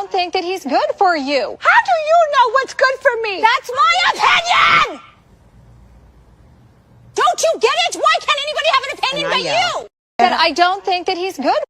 don't think that he's good for you. How do you know what's good for me? That's my opinion! Don't you get it? Why can't anybody have an opinion but you? That I don't think that he's good.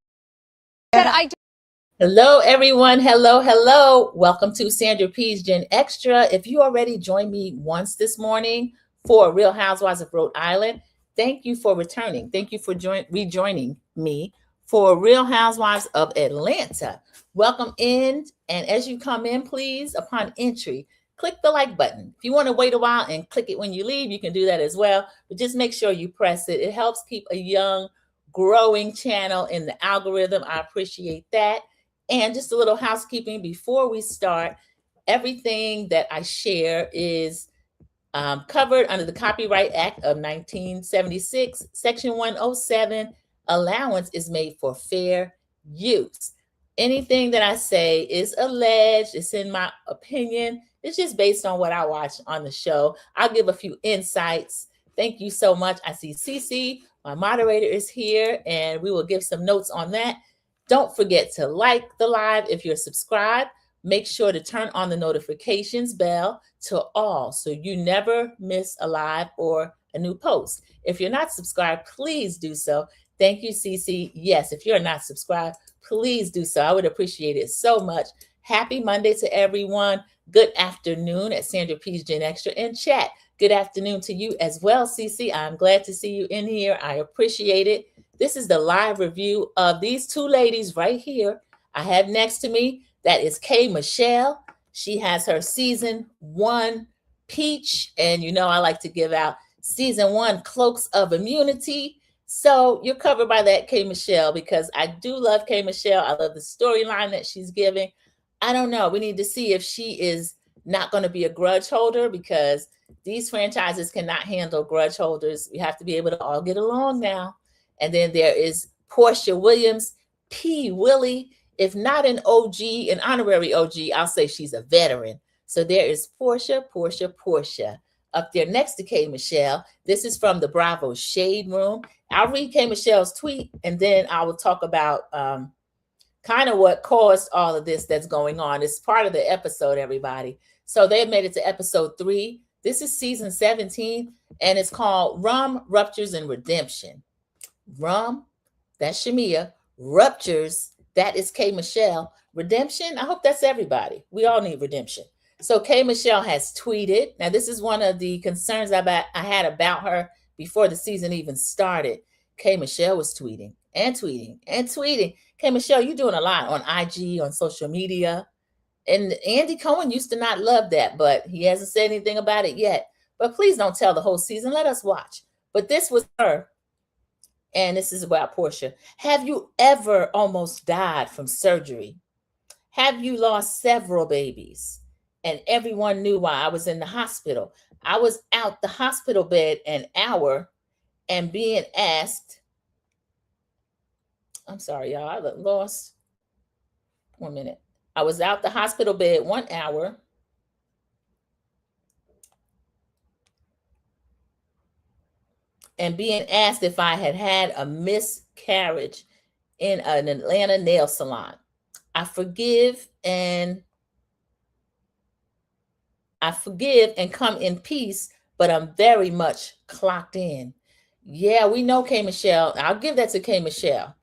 Hello, everyone. Hello. Welcome to Sandra P's Gen Extra. If you already joined me once this morning for Real Housewives of Rhode Island, thank you for returning. Thank you for rejoining me for Real Housewives of Atlanta. Welcome in. And as you come in, please, upon entry, click the like button. If you want to wait a while and click it when you leave, you can do that as well. But just make sure you press it. It helps keep a young, growing channel in the algorithm. I appreciate that. And just a little housekeeping before we start. Everything that I share is covered under the Copyright Act of 1976, Section 107. Allowance is made for fair use. Anything that I say is alleged. It's in my opinion. It's just based on what I watch on the show. I'll give a few insights. Thank you so much. I see Cece, my moderator, is here, and we will give some notes on that. Don't forget to like the live if you're subscribed. Make sure to turn on the notifications bell to all so you never miss a live or a new post. If you're not subscribed, please do so. Thank you, Cece. Yes, if you're not subscribed, please do so. I would appreciate it so much. Happy Monday to everyone. Good afternoon at Sandra P's Gen Extra in chat. Good afternoon to you as well, Cece. I'm glad to see you in here. I appreciate it. This is the live review of these two ladies right here. I have next to me, that is K. Michelle. She has her season 1 peach. And you know, I like to give out season 1 cloaks of immunity. So you're covered by that, K. Michelle, because I do love K. Michelle. I love the storyline that she's giving. I don't know. We need to see if she is not going to be a grudge holder, because these franchises cannot handle grudge holders. We have to be able to all get along now. And then there is Porsha Williams, P. Willie. If not an OG, an honorary OG, I'll say she's a veteran. So there is Porsha. Up there next to K. Michelle. This is from the Bravo Shade Room. I'll read K. Michelle's tweet, and then I will talk about kind of what caused all of this that's going on. It's part of the episode, everybody. So they made it to episode 3. This is season 17, and it's called Rum, Ruptures, and Redemption. Rum, that's Shamea. Ruptures, that is K. Michelle. Redemption, I hope that's everybody. We all need redemption. So K. Michelle has tweeted. Now, this is one of the concerns I had about her before the season even started. K. Michelle was tweeting and tweeting and tweeting. K. Michelle, you're doing a lot on IG, on social media. And Andy Cohen used to not love that, but he hasn't said anything about it yet. But please don't tell the whole season. Let us watch. But this was her. And this is about Porsha. Have you ever almost died from surgery? Have you lost several babies? And everyone knew why I was in the hospital. I was out the hospital bed an hour and being asked, I'm sorry, y'all, I lost 1 minute. I was out the hospital bed 1 hour and being asked if I had had a miscarriage in an Atlanta nail salon. I forgive and come in peace, but I'm very much clocked in. Yeah, we know K. Michelle. I'll give that to K. Michelle.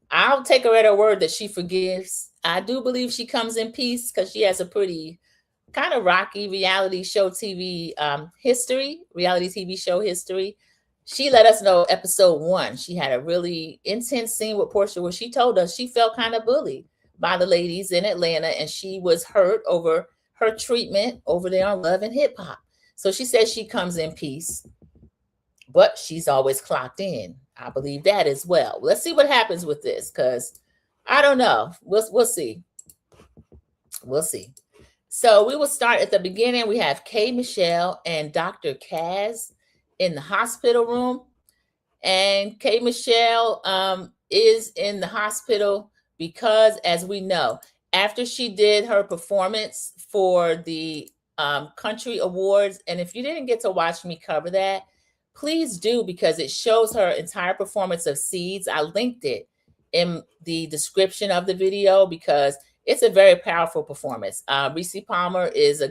I'll take her at her word that she forgives. I do believe she comes in peace because she has a pretty kind of rocky reality TV show history. She let us know episode 1. She had a really intense scene with Porsha where she told us she felt kind of bullied by the ladies in Atlanta, and she was hurt over her treatment over there on Love and Hip Hop. So she says she comes in peace, but she's always clocked in. I believe that as well. Let's see what happens with this, because I don't know. We'll see. We'll see. So we will start at the beginning. We have K. Michelle and Dr. Kaz in the hospital room. And K. Michelle is in the hospital because, as we know, after she did her performance for the country awards, and if you didn't get to watch me cover that, please do, because it shows her entire performance of Seeds. I linked it in the description of the video because It's a very powerful performance. Reese Palmer is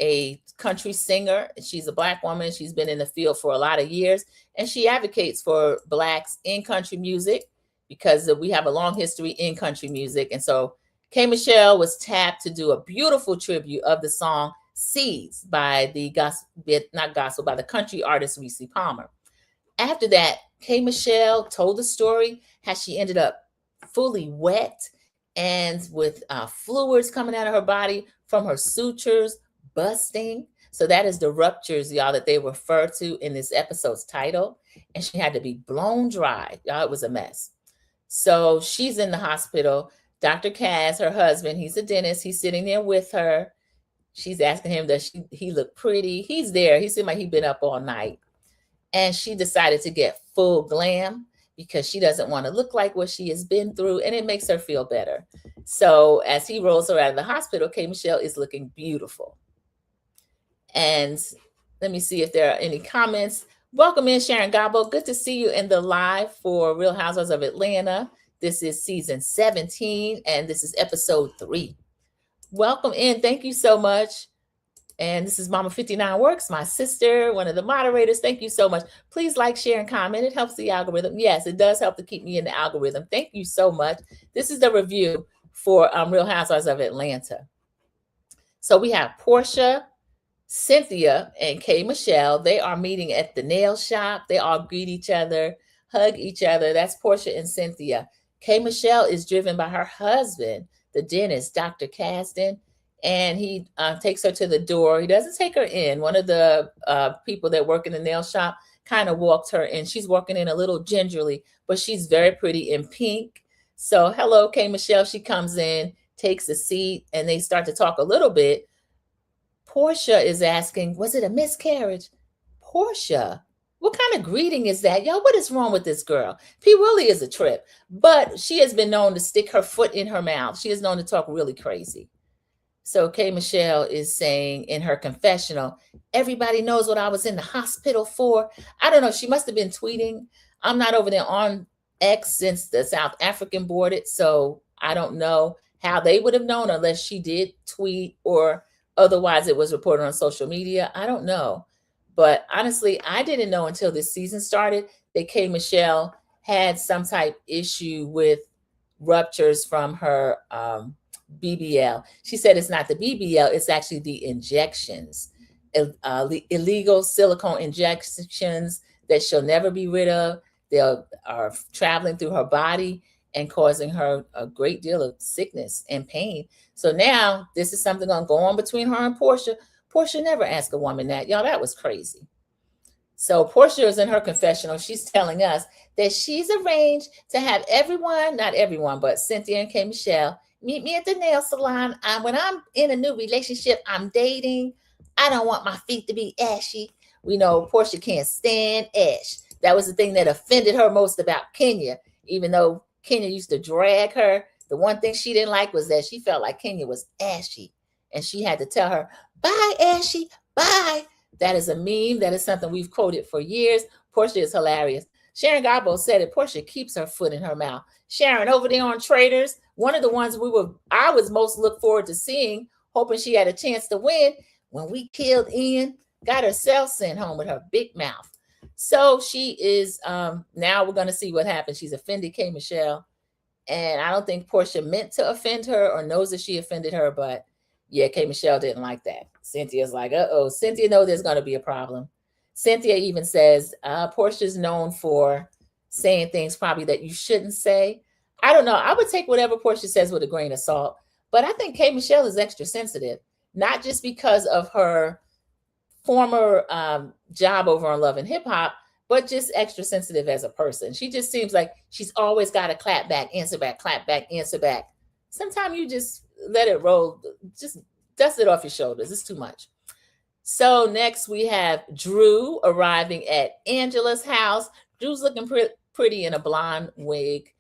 a country singer. She's a Black woman. She's been in the field for a lot of years, and she advocates for Blacks in country music because we have a long history in country music. And so K. Michelle was tapped to do a beautiful tribute of the song Seeds by the by the country artist Reese Palmer. After that, K. Michelle told the story how she ended up fully wet and with fluids coming out of her body from her sutures busting. So that is the ruptures, y'all, that they refer to in this episode's title. And she had to be blown dry. Y'all, it was a mess. So she's in the hospital. Dr. Cass, her husband, he's a dentist. He's sitting there with her. She's asking him, does he look pretty? He's there. He seemed like he'd been up all night. And she decided to get full glam because she doesn't want to look like what she has been through, and it makes her feel better. So as he rolls her out of the hospital, K. Michelle is looking beautiful. And let me see if there are any comments. Welcome in, Sharon Gabo. Good to see you in the live for Real Housewives of Atlanta. This is season 17, and this is episode 3. Welcome in. Thank you so much. And this is Mama 59 Works, my sister, one of the moderators. Thank you so much. Please like, share, and comment. It helps the algorithm. Yes, it does help to keep me in the algorithm. Thank you so much. This is the review for Real Housewives of Atlanta. So we have Porsha, Cynthia, and K. Michelle. They are meeting at the nail shop. They all greet each other, hug each other. That's Porsha and Cynthia. K. Michelle is driven by her husband, the dentist, Dr. Caston, and he takes her to the door. He doesn't take her in. One of the people that work in the nail shop kind of walked her in. She's walking in a little gingerly, but she's very pretty in pink. So hello, K. Michelle. She comes in, takes a seat, and they start to talk a little bit. Porsha is asking, was it a miscarriage? Porsha, what kind of greeting is that? Y'all, what is wrong with this girl? P really is a trip, but she has been known to stick her foot in her mouth. She is known to talk really crazy. So K. Michelle is saying in her confessional, everybody knows what I was in the hospital for. I don't know. She must have been tweeting. I'm not over there on X since the South African boarded, so I don't know how they would have known unless she did tweet or otherwise it was reported on social media. I don't know. But honestly, I didn't know until this season started that K. Michelle had some type illegal with ruptures from her BBL. She said it's not the BBL, it's actually the injections, illegal silicone injections that she'll never be rid of. They are traveling through her body and causing her a great deal of sickness and pain. So now this is something going to go on between her and Porsha. Porsha never asked a woman that. Y'all, that was crazy. So Porsha is in her confessional. She's telling us that she's arranged to have everyone, not everyone, but Cynthia and K. Michelle, meet me at the nail salon. When I'm in a new relationship, I'm dating. I don't want my feet to be ashy. We know Porsha can't stand ash. That was the thing that offended her most about Kenya, even though Kenya used to drag her. The one thing she didn't like was that she felt like Kenya was ashy. And she had to tell her, bye, Ashy, bye. That is a meme. That is something we've quoted for years. Porsha is hilarious. Sharon Gabo said it. Porsha keeps her foot in her mouth. Sharon, over there on Traders, one of the ones I was most look forward to seeing, hoping she had a chance to win, when we killed Ian, got herself sent home with her big mouth. So she is, now we're going to see what happens. She's offended K. Michelle. And I don't think Porsha meant to offend her or knows that she offended her, but yeah, K. Michelle didn't like that. Cynthia's like, uh-oh. Cynthia knows there's going to be a problem. Cynthia even says, Portia's known for saying things probably that you shouldn't say. I don't know. I would take whatever Porsha says with a grain of salt. But I think K. Michelle is extra sensitive, not just because of her former job over on Love and Hip Hop, but just extra sensitive as a person. She just seems like she's always got to clap back, answer back, clap back, answer back. Sometimes you just let it roll. Just dust it off your shoulders. It's too much. So next we have Drew arriving at Angela's house. Drew's looking pretty in a blonde wig.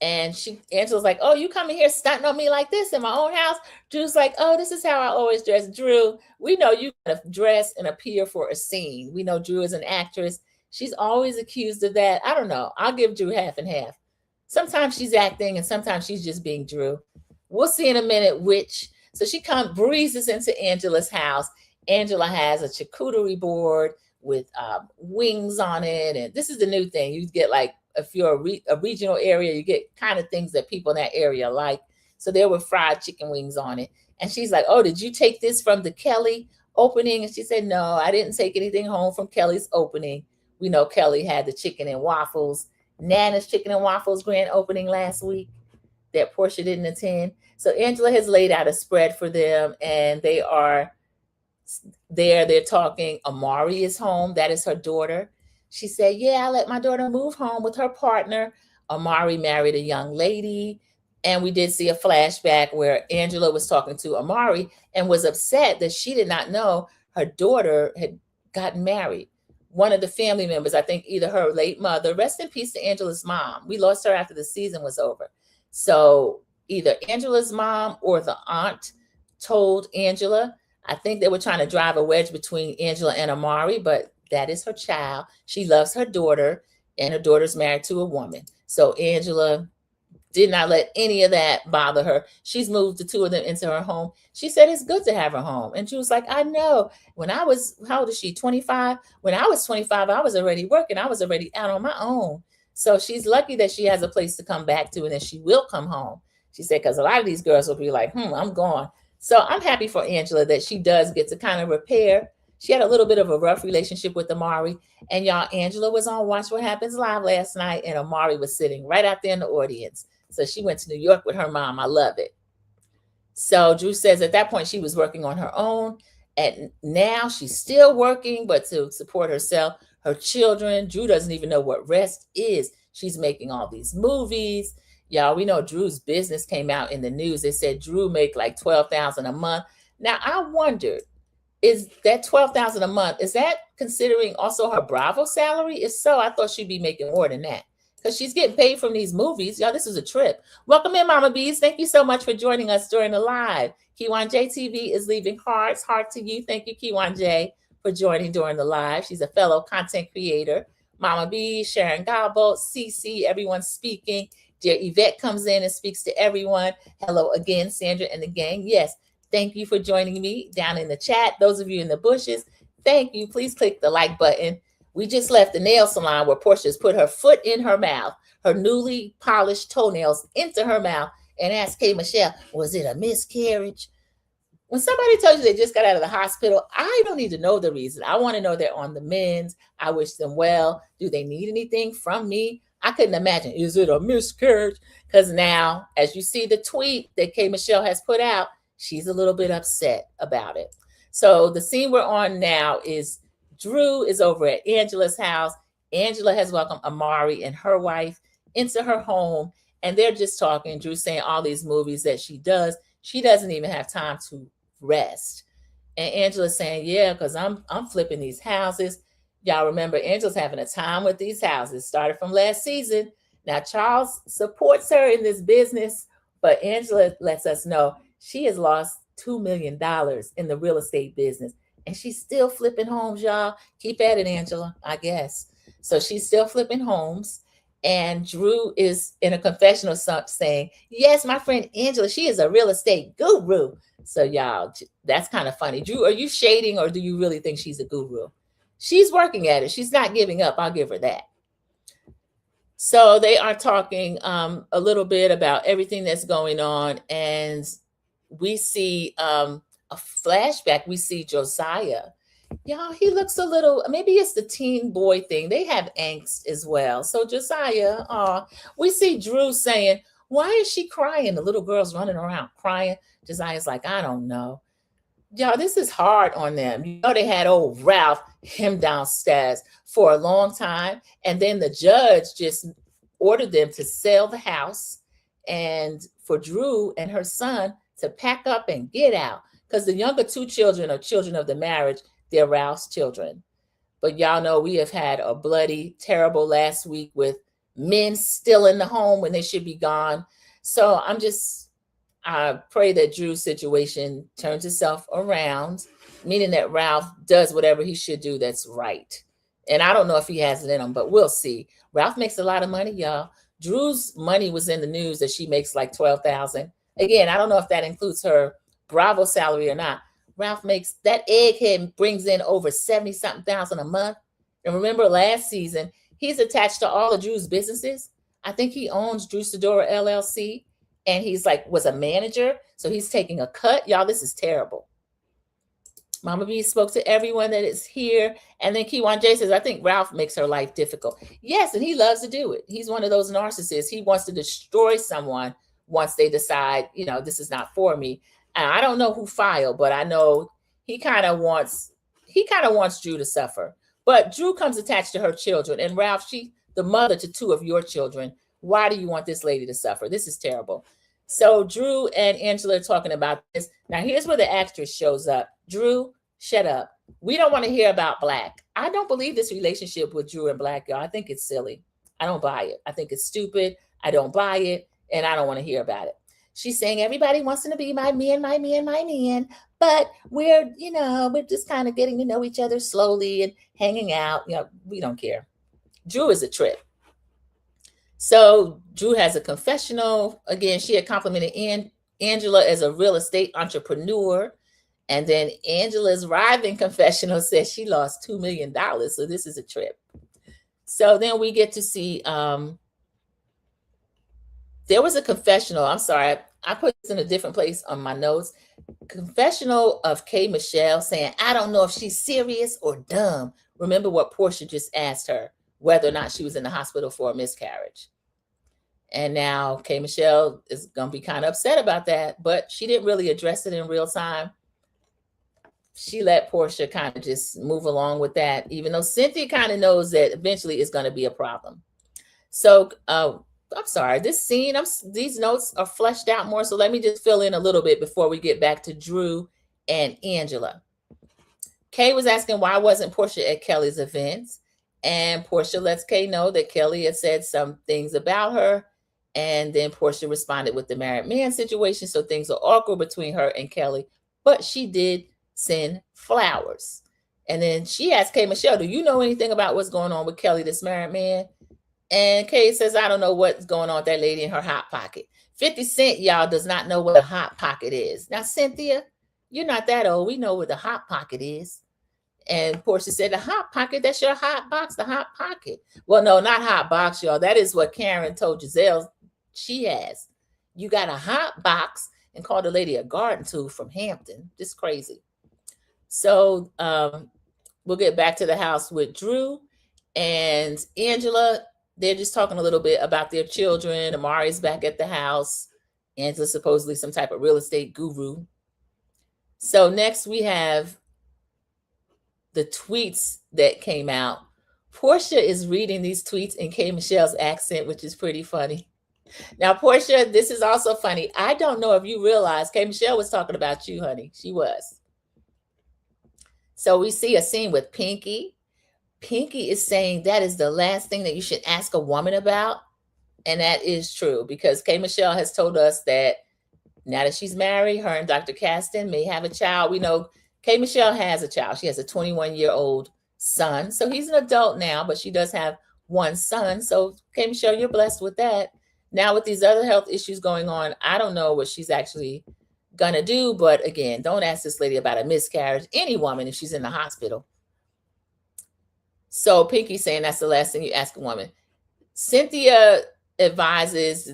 And Angela's like, oh, you coming here stunting on me like this in my own house? Drew's like, oh, this is how I always dress. Drew, we know you gotta dress and appear for a scene. We know Drew is an actress. She's always accused of that. I don't know. I'll give Drew half and half. Sometimes she's acting and sometimes she's just being Drew. We'll see in a minute which. So she breezes into Angela's house. Angela has a charcuterie board with wings on it. And this is the new thing. You get like, if you're a regional area, you get kind of things that people in that area like. So there were fried chicken wings on it. And she's like, oh, did you take this from the Kelly opening? And she said, no, I didn't take anything home from Kelly's opening. We know Kelly had the chicken and waffles, Nana's chicken and waffles grand opening last week that Porsha didn't attend. So Angela has laid out a spread for them, and they are there. They're talking. Amari is home. That is her daughter. She said, yeah, I let my daughter move home with her partner. Amari married a young lady. And we did see a flashback where Angela was talking to Amari and was upset that she did not know her daughter had gotten married. One of the family members, I think either her late mother, rest in peace to Angela's mom. We lost her after the season was over. So either Angela's mom or the aunt told Angela. I think they were trying to drive a wedge between Angela and Amari, but that is her child. She loves her daughter, and her daughter's married to a woman. So Angela did not let any of that bother her. She's moved the two of them into her home. She said it's good to have her home. And she was like, I know. When I was, how old is she, 25? When I was 25, I was already working. I was already out on my own. So she's lucky that she has a place to come back to, and that she will come home. She said, because a lot of these girls will be like, I'm gone. So I'm happy for Angela that she does get to kind of repair. She had a little bit of a rough relationship with Amari. And y'all, Angela was on Watch What Happens Live last night, and Amari was sitting right out there in the audience. So she went to New York with her mom. I love it. So Drew says at that point she was working on her own. And now she's still working, but to support herself, her children. Drew doesn't even know what rest is. She's making all these movies. Y'all, we know Drew's business came out in the news. They said Drew make like $12,000 a month. Now I wondered, is that $12,000 a month, is that considering also her Bravo salary? If so, I thought she'd be making more than that, because she's getting paid from these movies. Y'all, this is a trip. Welcome in, Mama Bees. Thank you so much for joining us during the live. Kiwan JTV is leaving hearts. Heart to you. Thank you, Kiwan J, for joining during the live. She's a fellow content creator. Mama B, Sharon Galbo, CC, everyone speaking. Dear Yvette comes in and speaks to everyone. Hello again, Sandra and the gang. Yes, thank you for joining me down in the chat. Those of you in the bushes, thank you. Please click the like button. We just left the nail salon where Porsha's put her foot in her mouth, her newly polished toenails into her mouth, and asked K. Michelle, was it a miscarriage? When somebody tells you they just got out of the hospital, I don't need to know the reason. I want to know they're on the mend. I wish them well. Do they need anything from me? I couldn't imagine, is it a miscarriage? Because now, as you see the tweet that K. Michelle has put out, she's a little bit upset about it. So the scene we're on now is Drew is over at Angela's house. Angela has welcomed Amari and her wife into her home, and they're just talking. Drew's saying all these movies that she does. She doesn't even have time to rest. And Angela's saying, yeah, because I'm flipping these houses. Y'all remember Angela's having a time with these houses. Started from last season. Now Charles supports her in this business, but Angela lets us know she has lost $2 million in the real estate business. And she's still flipping homes, y'all. Keep at it, Angela, I guess. So she's still flipping homes. And Drew is in a confessional saying, yes, my friend Angela, she is a real estate guru. So y'all, that's kind of funny. Drew, are you shading, or do you really think she's a guru? She's working at it. She's not giving up. I'll give her that. So they are talking a little bit about everything that's going on. And we see a flashback. We see Josiah. Y'all, he looks a little, maybe it's the teen boy thing. They have angst as well. So Josiah, we see Drew saying, why is she crying? The little girl's running around crying. Josiah's like, I don't know. Y'all, this is hard on them. You know, they had old Ralph, him downstairs for a long time. And then the judge just ordered them to sell the house and for Drew and her son to pack up and get out. Because the younger two children are children of the marriage. They're Ralph's children. But y'all know we have had a bloody, terrible last week with men still in the home when they should be gone. So I pray that Drew's situation turns itself around, meaning that Ralph does whatever he should do that's right. And I don't know if he has it in him, but we'll see. Ralph makes a lot of money, y'all. Drew's money was in the news that she makes like $12,000 Again, I don't know if that includes her Bravo salary or not. Ralph makes that egghead brings in over 70 something thousand a month. And remember last season, he's attached to all of Drew's businesses. I think he owns Drew Sidora LLC, and he's like was a manager. So he's taking a cut. Y'all, this is terrible. Mama B spoke to everyone that is here. And then Kiwan J says, I think Ralph makes her life difficult. Yes, and he loves to do it. He's one of those narcissists. He wants to destroy someone once they decide, you know, this is not for me. And I don't know who filed, but I know he kind of wants Drew to suffer. But Drew comes attached to her children. And Ralph, she the mother to 2 of your children. Why do you want this lady to suffer? This is terrible. So Drew and Angela are talking about this. Now, here's where the actress shows up. Drew, shut up. We don't want to hear about Black. I don't believe this relationship with Drew and Black, y'all. I think it's silly. I don't buy it. I think it's stupid. I don't buy it. And I don't want to hear about it. She's saying everybody wants to be my man, my man, my man. But we're just kind of getting to know each other slowly and hanging out. You know, we don't care. Drew is a trip. So Drew has a confessional. Again, she had complimented Angela as a real estate entrepreneur. And then Angela's Riving confessional says she lost $2 million. So this is a trip. So then we get to see, there was a confessional. I'm sorry. I put this in a different place on my notes. Confessional of K. Michelle saying, I don't know if she's serious or dumb. Remember what Porsha just asked her, whether or not she was in the hospital for a miscarriage. And now K. Michelle is going to be kind of upset about that, but she didn't really address it in real time. She let Porsha kind of just move along with that, even though Cynthia kind of knows that eventually it's going to be a problem. So I'm sorry, this scene, these notes are fleshed out more. So let me just fill in a little bit before we get back to Drew and Angela. Kay was asking why wasn't Porsha at Kelly's events? And Porsha lets Kay know that Kelly had said some things about her. And then Porsha responded with the married man situation. So things are awkward between her and Kelly. But she did send flowers. And then she asked Kay Michelle, do you know anything about what's going on with Kelly, this married man? And Kay says, I don't know what's going on with that lady in her hot pocket. 50 Cent, y'all, does not know what a hot pocket is. Now, Cynthia, you're not that old. We know what the hot pocket is. And Porsha said, the hot pocket, that's your hot box, the hot pocket. Well, no, not hot box, y'all. That is what Karen told Giselle she has. You got a hot box and called the lady a garden tool from Hampton. Just crazy. So we'll get back to the house with Drew and Angela. They're just talking a little bit about their children. Amari's back at the house. Angela's supposedly some type of real estate guru. So next we have the tweets that came out. Porsha is reading these tweets in K. Michelle's accent, which is pretty funny. Now, Porsha, this is also funny. I don't know if you realize K. Michelle was talking about you, honey. She was. So we see a scene with Pinky. Pinky is saying that is the last thing that you should ask a woman about. And that is true because K. Michelle has told us that now that she's married, her and Dr. Caston may have a child. We know K. Michelle has a child. She has a 21-year-old son. So he's an adult now, but she does have one son. So K. Michelle, you're blessed with that. Now with these other health issues going on, I don't know what she's actually going to do. But again, don't ask this lady about a miscarriage. Any woman, if she's in the hospital. So Pinky's saying that's the last thing you ask a woman. Cynthia advises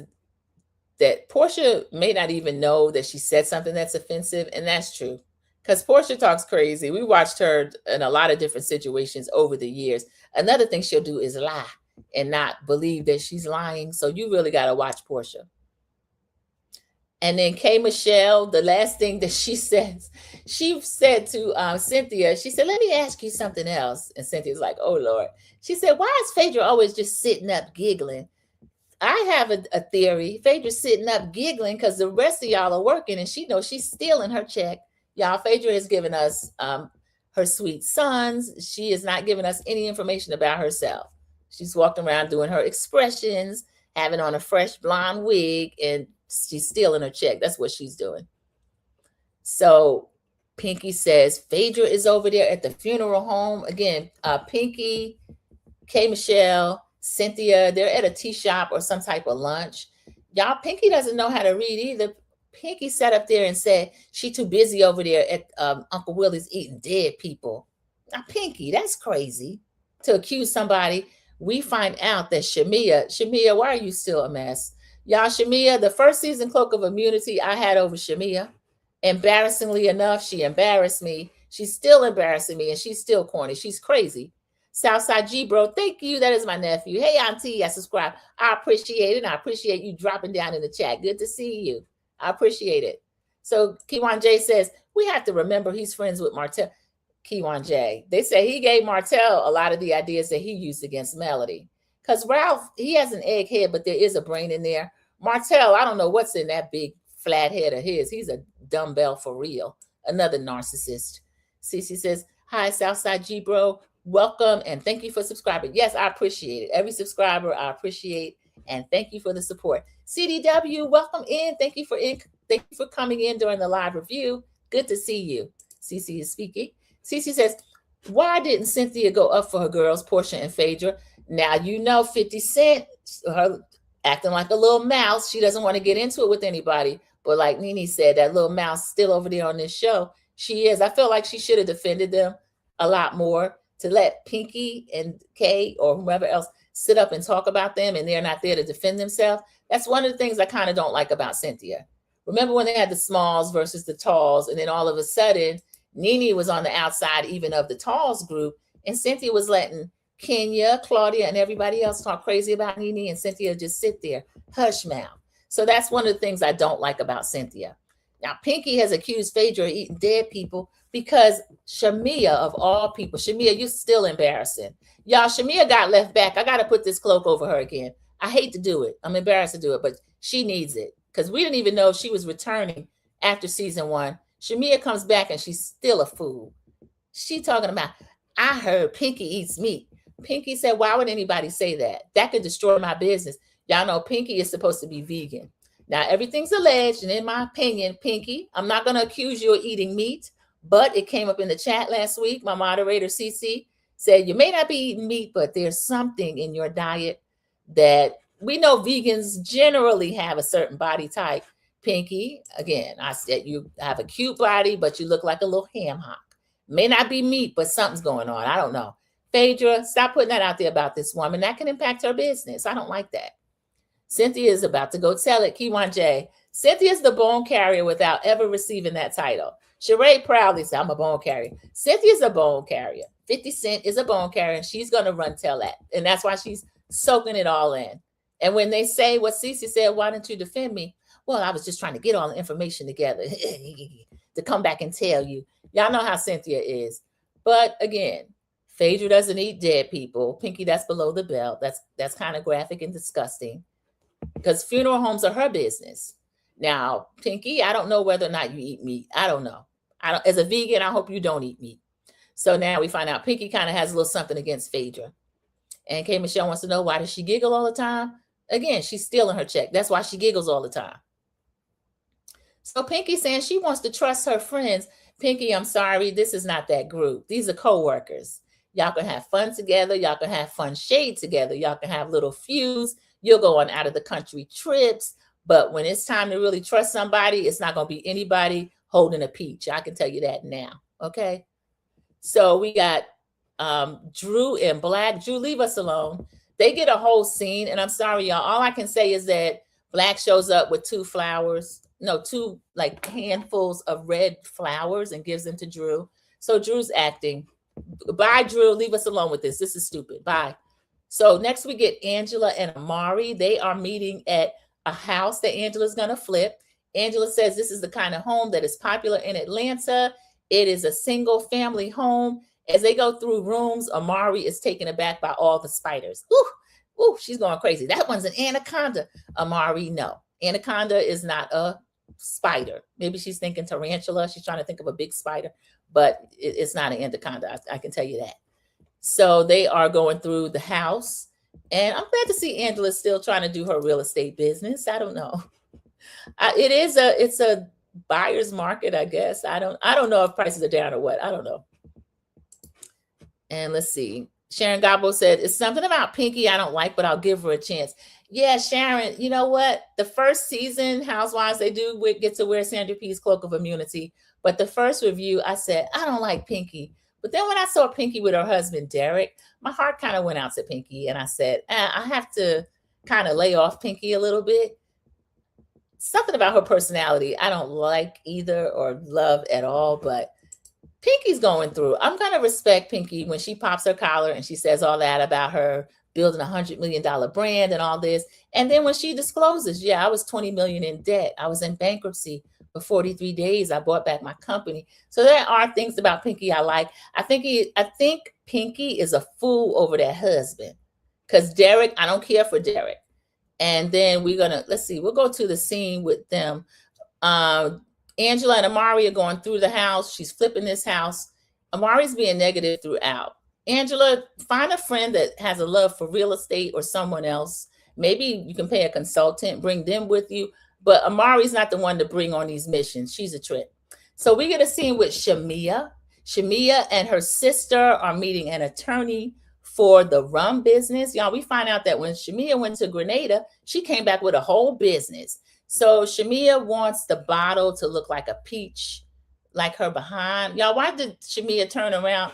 that Porsha may not even know that she said something that's offensive. And that's true. Because Porsha talks crazy. We watched her in a lot of different situations over the years. Another thing she'll do is lie and not believe that she's lying. So you really got to watch Porsha. And then K. Michelle, the last thing that she says, she said to Cynthia, she said, let me ask you something else. And Cynthia's like, oh, Lord. She said, why is Phaedra always just sitting up giggling? I have a theory. Phaedra's sitting up giggling because the rest of y'all are working and she knows she's stealing her check. Y'all, Phaedra has given us her sweet sons. She is not giving us any information about herself. She's walking around doing her expressions, having on a fresh blonde wig, and she's stealing her check. That's what she's doing. So Pinky says Phaedra is over there at the funeral home. Again, Pinky, K. Michelle, Cynthia, they're at a tea shop or some type of lunch. Y'all, Pinky doesn't know how to read either. Pinky sat up there and said she too busy over there at Uncle Willie's eating dead people. Now, Pinky, that's crazy to accuse somebody. We find out that Shamea, why are you still a mess? Y'all, Shamea, the first season cloak of immunity I had over Shamea, embarrassingly enough, she embarrassed me. She's still embarrassing me, and she's still corny. She's crazy. Southside G, bro, thank you. That is my nephew. Hey, Auntie, I subscribe. I appreciate it. I appreciate you dropping down in the chat. Good to see you. I appreciate it. So Kiwan J says, we have to remember he's friends with Martell. Kiwan J, they say he gave Martell a lot of the ideas that he used against Melody. Because Ralph, he has an egg head, but there is a brain in there. Martell, I don't know what's in that big flat head of his. He's a dumbbell for real. Another narcissist. Cece says, hi, Southside G, bro. Welcome and thank you for subscribing. Yes, I appreciate it. Every subscriber I appreciate, and thank you for the support. CDW, welcome in. Thank you for coming in during the live review. Good to see you. Cece is speaking. Cece says, why didn't Cynthia go up for her girls, Porsha and Phaedra? Now you know 50 Cent, her acting like a little mouse. She doesn't want to get into it with anybody. But like Nene said, that little mouse still over there on this show. She is. I feel like she should have defended them a lot more. To let Pinky and Kay or whoever else sit up and talk about them and they're not there to defend themselves. That's one of the things I kind of don't like about Cynthia. Remember when they had the smalls versus the talls, and then all of a sudden, Nene was on the outside even of the talls group, and Cynthia was letting Kenya, Claudia, and everybody else talk crazy about Nene, and Cynthia just sit there, hush mouth. So that's one of the things I don't like about Cynthia. Now, Pinky has accused Phaedra of eating dead people because Shamea, of all people, Shamea, you're still embarrassing. Y'all, Shamea got left back. I got to put this cloak over her again. I hate to do it. I'm embarrassed to do it, but she needs it because we didn't even know she was returning after season 1. Shamea comes back and she's still a fool. She talking about, I heard Pinky eats meat. Pinky said, why would anybody say that? That could destroy my business. Y'all know Pinky is supposed to be vegan. Now, everything's alleged, and in my opinion, Pinky, I'm not going to accuse you of eating meat, but it came up in the chat last week. My moderator, CC, said you may not be eating meat, but there's something in your diet that we know vegans generally have a certain body type. Pinky, again, I said you have a cute body, but you look like a little ham hock. May not be meat, but something's going on. I don't know. Phaedra, stop putting that out there about this woman. That can impact her business. I don't like that. Cynthia is about to go tell it. Kiwan J. Cynthia's the bone carrier without ever receiving that title. Sheree proudly said, I'm a bone carrier. Cynthia's a bone carrier. 50 Cent is a bone carrier, and she's going to run tell that. And that's why she's soaking it all in. And when they say what Cece said, why didn't you defend me? Well, I was just trying to get all the information together to come back and tell you. Y'all know how Cynthia is. But again, Phaedra doesn't eat dead people. Pinky, that's below the belt. That's kind of graphic and disgusting. Because funeral homes are her business. Now, Pinky, I don't know whether or not you eat meat. I don't know. As a vegan, I hope you don't eat meat. So now we find out Pinky kind of has a little something against Phaedra. And K. Michelle wants to know, why does she giggle all the time? Again, she's stealing her check. That's why she giggles all the time. So Pinky saying she wants to trust her friends. Pinky, I'm sorry, this is not that group. These are co-workers. Y'all can have fun together. Y'all can have fun shade together. Y'all can have little feuds. You'll go on out of the country trips. But when it's time to really trust somebody, it's not going to be anybody holding a peach. I can tell you that now. Okay. So we got Drew and Black. Drew, leave us alone. They get a whole scene. And I'm sorry, y'all. All I can say is that Black shows up with two like handfuls of red flowers and gives them to Drew. So Drew's acting. Bye, Drew. Leave us alone with this. This is stupid. Bye. So next we get Angela and Amari. They are meeting at a house that Angela's going to flip. Angela says this is the kind of home that is popular in Atlanta. It is a single family home. As they go through rooms, Amari is taken aback by all the spiders. Ooh, she's going crazy. That one's an anaconda. Amari, no. Anaconda is not a spider. Maybe she's thinking tarantula. She's trying to think of a big spider, but it's not an anaconda. I can tell you that. So they are going through the house, and I'm glad to see Angela still trying to do her real estate business. I don't know. It's a buyer's market, I guess. I don't know if prices are down or what. I don't know. And let's see. Sharon Gabo said, it's something about Pinky I don't like, but I'll give her a chance. Yeah, Sharon, you know what? The first season, Housewives, they do get to wear Sandra P's cloak of immunity. But the first review, I said, I don't like Pinky. But then when I saw Pinky with her husband, Derek, my heart kind of went out to Pinky. And I said, I have to kind of lay off Pinky a little bit. Something about her personality I don't like either or love at all, but Pinky's going through. I'm going to respect Pinky when she pops her collar and she says all that about her building $100 million brand and all this. And then when she discloses, yeah, I was $20 million in debt. I was in bankruptcy for 43 days. I bought back my company. So there are things about Pinky I like. I think Pinky is a fool over that husband, because Derek, I don't care for Derek. And then we'll go to the scene with them. Angela and Amari are going through the house. She's flipping this house. Amari's being negative throughout. Angela, find a friend that has a love for real estate or someone else. Maybe you can pay a consultant, bring them with you. But Amari's not the one to bring on these missions. She's a trip. So we get a scene with Shamea. Shamea and her sister are meeting an attorney for the rum business. Y'all, we find out that when Shamea went to Grenada, she came back with a whole business. So Shamea wants the bottle to look like a peach, like her behind. Y'all, why did Shamea turn around?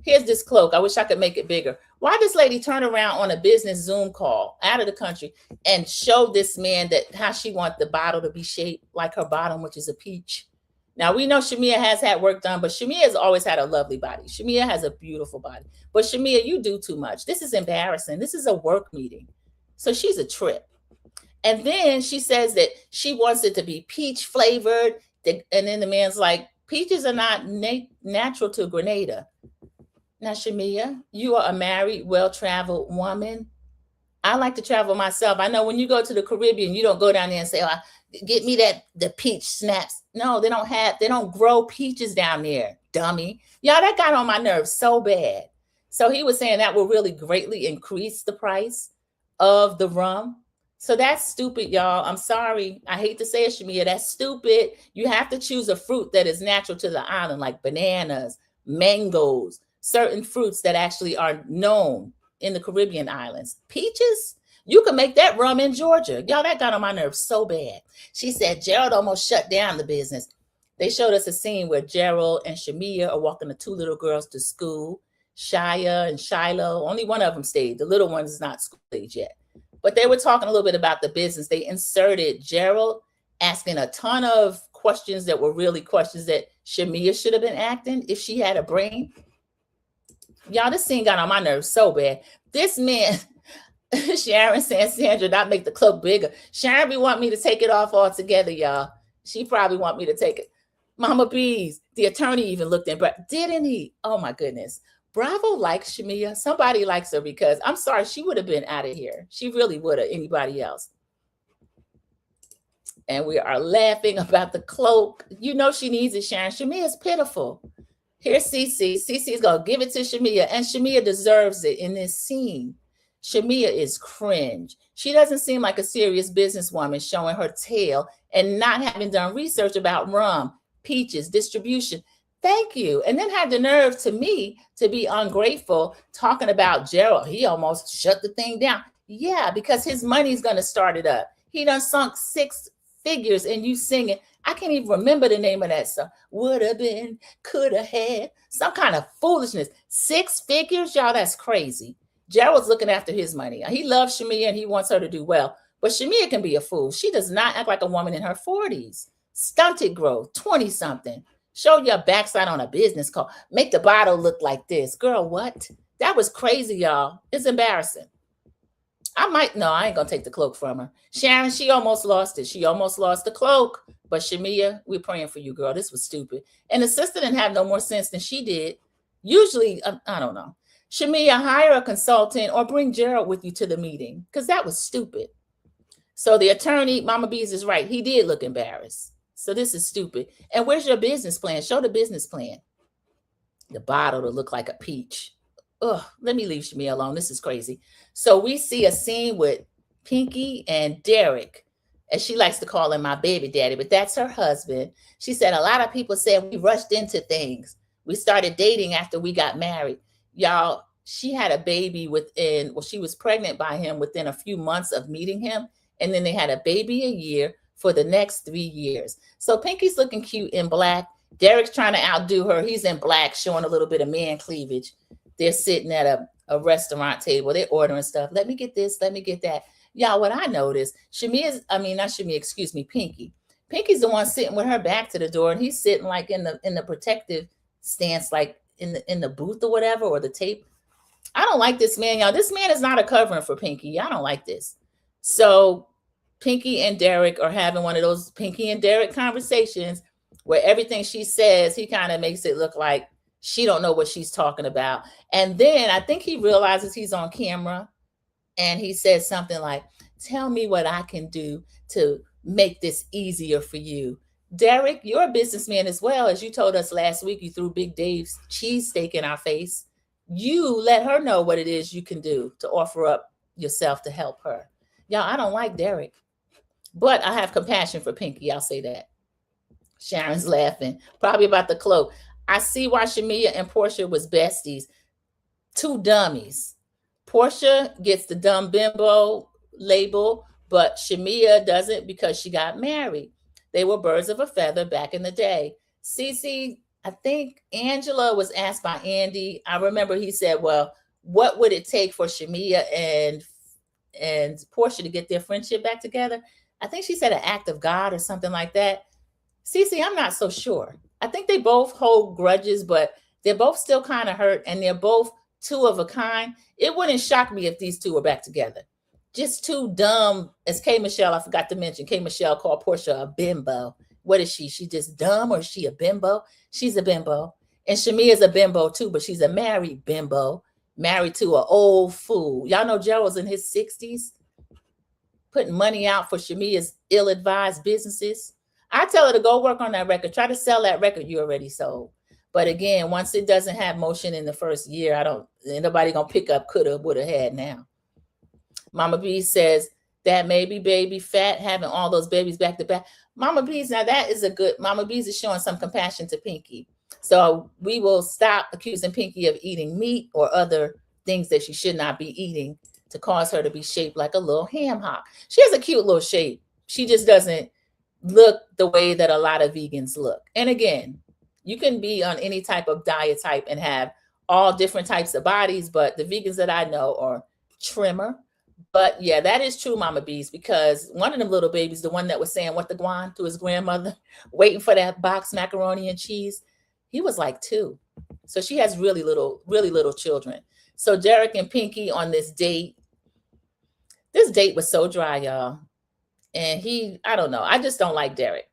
Here's this cloak. I wish I could make it bigger. Why this lady turn around on a business Zoom call out of the country and show this man that how she wants the bottle to be shaped like her bottom, which is a peach? Now, we know Shamea has had work done, but Shamea has always had a lovely body. Shamea has a beautiful body. But Shamea, you do too much. This is embarrassing. This is a work meeting. So she's a trip. And then she says that she wants it to be peach flavored. And then the man's like, peaches are not natural to Grenada. Now, Shamea, you are a married, well-traveled woman. I like to travel myself. I know when you go to the Caribbean, you don't go down there and say, oh, get me the peach snaps. No, they don't grow peaches down there, dummy. Y'all, that got on my nerves so bad. So he was saying that will really greatly increase the price of the rum. So that's stupid, y'all. I'm sorry. I hate to say it, Shamea. That's stupid. You have to choose a fruit that is natural to the island, like bananas, mangoes, certain fruits that actually are known in the Caribbean islands. Peaches? You can make that rum in Georgia. Y'all, that got on my nerves so bad. She said Gerald almost shut down the business. They showed us a scene where Gerald and Shamea are walking the two little girls to school, Shia and Shiloh. Only one of them stayed. The little one is not school age yet. But they were talking a little bit about the business. They inserted Gerald asking a ton of questions that were really questions that Shamea should have been asking if she had a brain. Y'all, this scene got on my nerves so bad. This man... Sharon saying, Sandra, not make the cloak bigger. Sharon be want me to take it off altogether, y'all. She probably want me to take it. Mama Bees, the attorney even looked in, but didn't he? Oh my goodness. Bravo likes Shamea. Somebody likes her, because I'm sorry, she would have been out of here. She really would have, anybody else. And we are laughing about the cloak. You know she needs it, Sharon. Shamea is pitiful. Here's Cece. Cece's going to give it to Shamea, and Shamea deserves it in this scene. Shamea is cringe. She doesn't seem like a serious businesswoman, showing her tail and not having done research about rum, peaches, distribution. Thank you. And then had the nerve to me to be ungrateful, talking about Gerald. He almost shut the thing down. Yeah, because his money's going to start it up. He done sunk 6 figures and you singing. I can't even remember the name of that song. Would have been, could have had, some kind of foolishness. 6 figures, y'all, that's crazy. Gerald's looking after his money. He loves Shamea and he wants her to do well. But Shamea can be a fool. She does not act like a woman in her 40s. Stunted growth, 20-something. Show your backside on a business call. Make the bottle look like this. Girl, what? That was crazy, y'all. It's embarrassing. I ain't going to take the cloak from her. Sharon, she almost lost it. She almost lost the cloak. But Shamea, we're praying for you, girl. This was stupid. And the sister didn't have no more sense than she did. Usually, I don't know. Shamea, hire a consultant or bring Gerald with you to the meeting, because that was stupid. So the attorney, Mama Bees is right. He did look embarrassed. So this is stupid. And where's your business plan? Show the business plan. The bottle to look like a peach. Ugh, let me leave Shamea alone. This is crazy. So we see a scene with Pinky and Derek, as she likes to call him, my baby daddy, but that's her husband. She said a lot of people said we rushed into things. We started dating after we got married. Y'all, she had a baby she was pregnant by him within a few months of meeting him. And then they had a baby a year for the next 3 years. So Pinky's looking cute in black. Derek's trying to outdo her. He's in black, showing a little bit of man cleavage. They're sitting at a restaurant table. They're ordering stuff. Let me get this. Let me get that. Y'all, what I noticed, Pinky. Pinky's the one sitting with her back to the door, and he's sitting like in the protective stance, like in the booth or whatever, or the tape. I don't like this man, y'all. This man is not a covering for Pinky. I don't like this. So Pinky and Derek are having one of those Pinky and Derek conversations where everything she says, he kind of makes it look like she don't know what she's talking about. And then I think he realizes he's on camera, and he says something like, tell me what I can do to make this easier for you. Derek, you're a businessman as well. As you told us last week, you threw Big Dave's cheesesteak in our face. You let her know what it is you can do to offer up yourself to help her. Y'all, I don't like Derek, but I have compassion for Pinky. I'll say that. Sharon's laughing, probably about the cloak. I see why Shamea and Porsha was besties. Two dummies. Porsha gets the dumb bimbo label, but Shamea doesn't because she got married. They were birds of a feather back in the day. Cece, I think Angela was asked by Andy. I remember he said, well, what would it take for Shamea and Porsha to get their friendship back together? I think she said an act of God or something like that. Cece, I'm not so sure. I think they both hold grudges, but they're both still kind of hurt, and they're both two of a kind. It wouldn't shock me if these two were back together. Just too dumb. As K. Michelle, I forgot to mention, K. Michelle called Porsha a bimbo. What is she? She just dumb, or is she a bimbo? She's a bimbo. And Shamea's a bimbo too, but she's a married bimbo, married to an old fool. Y'all know Gerald's in his 60s, putting money out for Shamea's ill-advised businesses. I tell her to go work on that record. Try to sell that record you already sold. But again, once it doesn't have motion in the first year, ain't nobody gonna pick up coulda, woulda, had now. Mama B says that maybe baby fat, having all those babies back to back. Mama B's, now that is a good, Mama B's is showing some compassion to Pinky. So we will stop accusing Pinky of eating meat or other things that she should not be eating to cause her to be shaped like a little ham hock. She has a cute little shape. She just doesn't look the way that a lot of vegans look. And again, you can be on any type of diet type and have all different types of bodies, but the vegans that I know are trimmer. But yeah, that is true, Mama Bees, because one of them little babies, the one that was saying what the guan to his grandmother, waiting for that box macaroni and cheese, he was like 2. So she has really little children. So Derek and Pinky on this date was so dry, y'all. And I don't know. I just don't like Derek.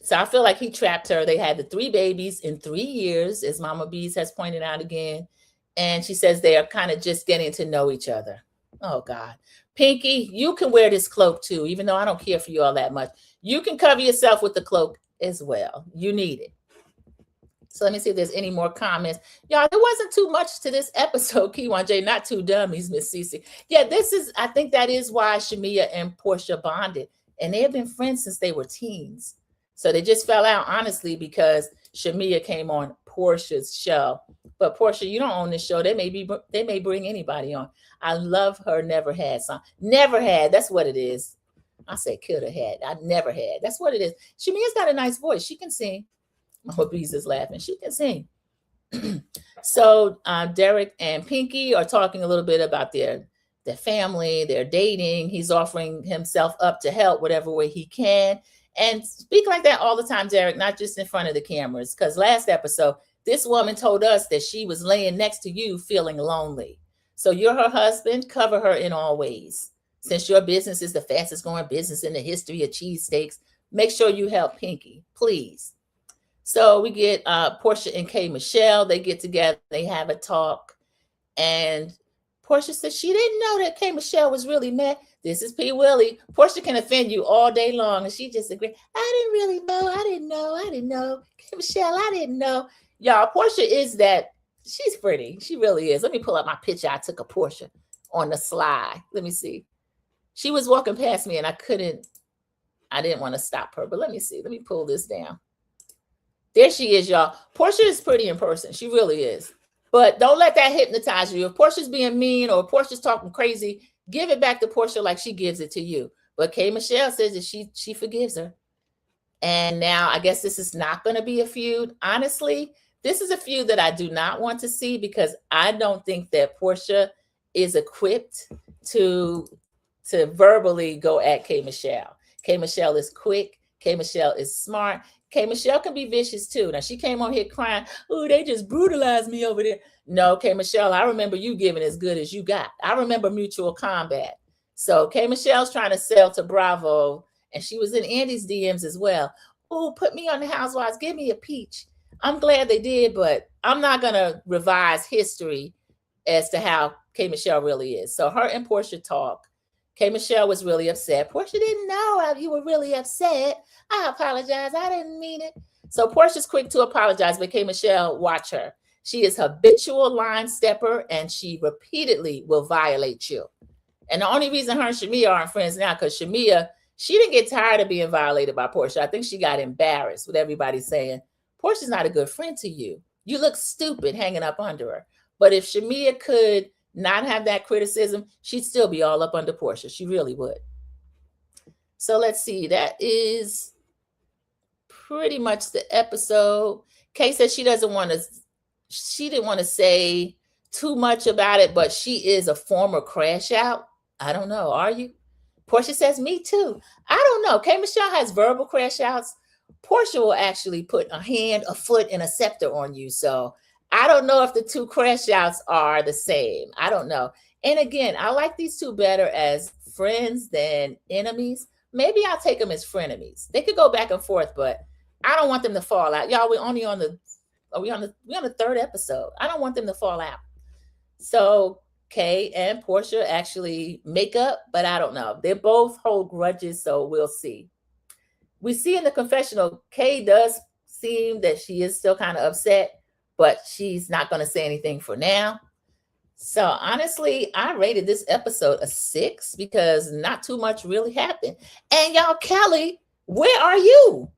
So I feel like he trapped her. They had the 3 babies in 3 years, as Mama Bees has pointed out again. And she says they are kind of just getting to know each other. Oh, God. Pinky, you can wear this cloak, too, even though I don't care for you all that much. You can cover yourself with the cloak as well. You need it. So let me see if there's any more comments. Y'all, there wasn't too much to this episode, Keywan J. Not too dummies, Miss Cece. Yeah, I think that is why Shamea and Porsha bonded. And they have been friends since they were teens. So they just fell out, honestly, because Shamea came on Porsha's show. But Porsha, you don't own this show. They may bring anybody on. I love her never had song. Never had. That's what it is. I say could have had. I never had. That's what it is. Shamea's got a nice voice. She can sing. Mama Bees is laughing. She can sing. So Derek and Pinky are talking a little bit about their family, their dating. He's offering himself up to help whatever way he can. And speak like that all the time, Derek, not just in front of the cameras. Because last episode, this woman told us that she was laying next to you feeling lonely. So you're her husband. Cover her in all ways. Since your business is the fastest growing business in the history of cheesesteaks, make sure you help Pinky, please. So we get Porsha and K. Michelle. They get together. They have a talk. And Porsha says she didn't know that K. Michelle was really mad. This is P. Willie. Porsha can offend you all day long. And she just agreed. I didn't really know. I didn't know. K. Michelle, I didn't know. Y'all, Porsha is that. She's pretty. She really is. Let me pull up my picture. I took a Porsha on the slide. Let me see. She was walking past me and I didn't want to stop her. But let me see. Let me pull this down. There she is, y'all. Porsha is pretty in person. She really is. But don't let that hypnotize you. If Porsha's being mean or Porsha's talking crazy, give it back to Porsha like she gives it to you. But K. Michelle says that she forgives her. And now I guess this is not going to be a feud. Honestly, this is a feud that I do not want to see because I don't think that Porsha is equipped to verbally go at K. Michelle. K. Michelle is quick. K. Michelle is smart. K. Michelle can be vicious too. Now she came on here crying, oh, they just brutalized me over there. No, K. Michelle, I remember you giving as good as you got. I remember mutual combat. So K. Michelle's trying to sell to Bravo, and she was in Andy's DMs as well. Oh, put me on the Housewives. Give me a peach. I'm glad they did, but I'm not going to revise history as to how K. Michelle really is. So her and Porsha talk. K. Michelle was really upset. Porsha didn't know you were really upset. I apologize. I didn't mean it. So Porsha's quick to apologize, but K. Michelle, watch her. She is habitual line stepper, and she repeatedly will violate you. And the only reason her and Shamea aren't friends now, because Shamea, she didn't get tired of being violated by Porsha. I think she got embarrassed with everybody saying, Porsha's not a good friend to you. You look stupid hanging up under her. But if Shamea could not have that criticism, she'd still be all up under Porsha. She really would. So let's see. That is pretty much the episode. Kay says she didn't want to say too much about it, but she is a former crash out. I don't know. Are you? Porsha says, me too. I don't know. K. Michelle has verbal crash outs. Porsha will actually put a hand, a foot, and a scepter on you. So I don't know if the two crash outs are the same. I don't know. And again, I like these two better as friends than enemies. Maybe I'll take them as frenemies. They could go back and forth, but I don't want them to fall out. Y'all, we're only on the third episode. I don't want them to fall out. So Kay and Porsha actually make up, but I don't know. They both hold grudges, so we'll see. We see in the confessional, Kay does seem that she is still kind of upset, but she's not going to say anything for now. So honestly, I rated this episode a 6 because not too much really happened. And y'all, Kelly, where are you?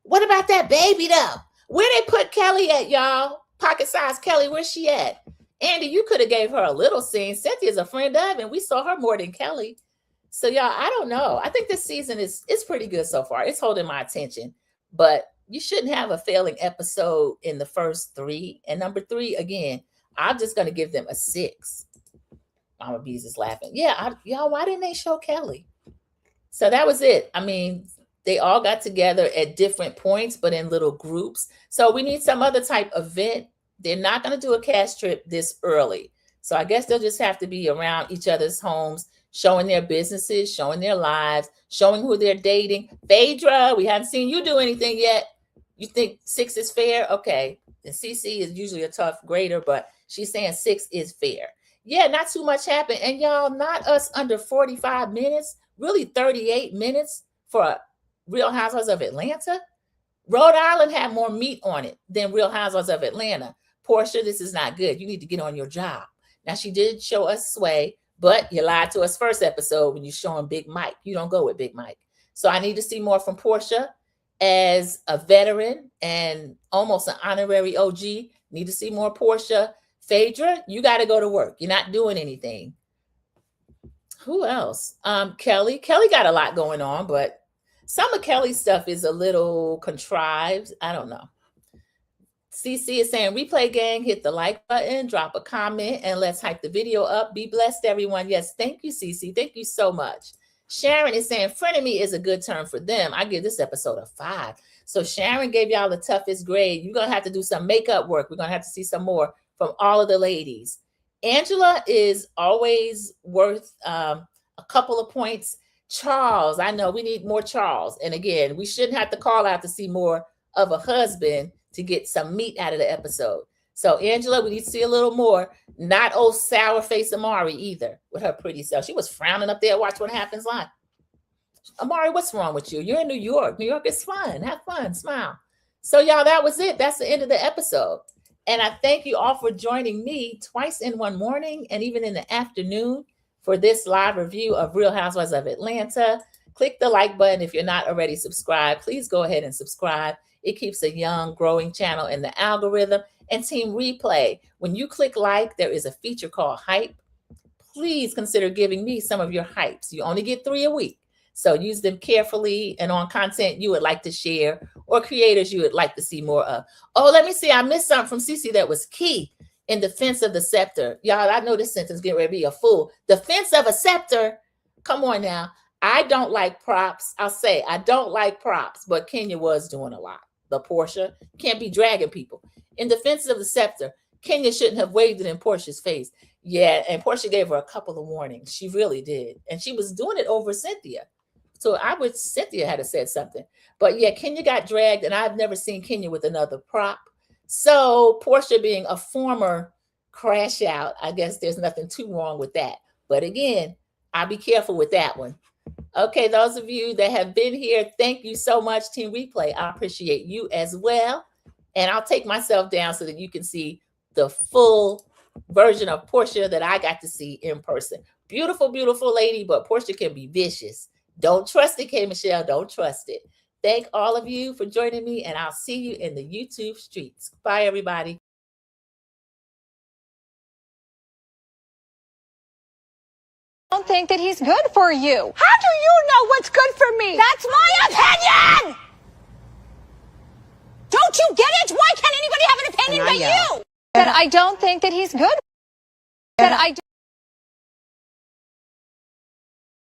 What about that baby though? Where they put Kelly at, y'all? Pocket size Kelly, where's she at? Andy, you could have gave her a little scene. Cynthia's a friend of, and we saw her more than Kelly. So y'all, I don't know. I think this season is pretty good so far. It's holding my attention, but you shouldn't have a failing episode in the first 3. And number 3, again, I'm just going to give them a 6. Mama Bees is laughing. Yeah, y'all, why didn't they show Kelly? So that was it. I mean, they all got together at different points, but in little groups. So we need some other type of event. They're not going to do a cast trip this early. So I guess they'll just have to be around each other's homes, showing their businesses, showing their lives, showing who they're dating. Phaedra, we haven't seen you do anything yet. You think 6 is fair? Okay. And CC is usually a tough grader, but she's saying 6 is fair. Yeah, not too much happened. And y'all, not us under 45 minutes, really 38 minutes for Real Housewives of Atlanta. Rhode Island had more meat on it than Real Housewives of Atlanta. Porsha, this is not good. You need to get on your job. Now, she did show us Sway, but you lied to us first episode when you showing Big Mike. You don't go with Big Mike. So I need to see more from Porsha as a veteran and almost an honorary OG. Need to see more Porsha. Phaedra, you got to go to work. You're not doing anything. Who else? Kelly. Kelly got a lot going on, but some of Kelly's stuff is a little contrived. I don't know. CC is saying, replay gang, hit the like button, drop a comment, and let's hype the video up. Be blessed, everyone. Yes, thank you, CC. Thank you so much. Sharon is saying, frenemy is a good term for them. I give this episode a 5. So Sharon gave y'all the toughest grade. You're going to have to do some makeup work. We're going to have to see some more from all of the ladies. Angela is always worth a couple of points. Charles, I know we need more Charles. And again, we shouldn't have to call out to see more of a husband to get some meat out of the episode. So Angela, we need to see a little more. Not old sour face Amari either with her pretty self. She was frowning up there. Watch What Happens Live. Amari, what's wrong with you? You're in New York. New York is fun. Have fun. Smile. So y'all, that was it. That's the end of the episode. And I thank you all for joining me twice in one morning and even in the afternoon for this live review of Real Housewives of Atlanta. Click the like button if you're not already subscribed. Please go ahead and subscribe. It keeps a young, growing channel in the algorithm. And Team Replay, when you click like, there is a feature called Hype. Please consider giving me some of your hypes. You only get 3 a week. So use them carefully and on content you would like to share or creators you would like to see more of. Oh, let me see. I missed something from Cece that was key. In defense of the scepter. Y'all, I know this sentence getting ready to be a fool. Defense of a scepter. Come on now. I don't like props. I'll say I don't like props, but Kenya was doing a lot. The Porsha can't be dragging people. In defense of the scepter, Kenya shouldn't have waved it in Portia's face. Yeah, and Porsha gave her a couple of warnings. She really did. And she was doing it over Cynthia. So I wish Cynthia had said something. But yeah, Kenya got dragged, and I've never seen Kenya with another prop. So Porsha being a former crash out, I guess there's nothing too wrong with that. But again, I'll be careful with that one. Okay, those of you that have been here, thank you so much, Team Replay. I appreciate you as well. And I'll take myself down so that you can see the full version of Porsha that I got to see in person. Beautiful, beautiful lady, but Porsha can be vicious. Don't trust it, K. Michelle. Don't trust it. Thank all of you for joining me, and I'll see you in the YouTube streets. Bye, everybody. I don't think that he's good for you. How do you know what's good for me? That's my opinion! Don't you get it? Why can't anybody have an opinion but you? That I don't think that he's good. That I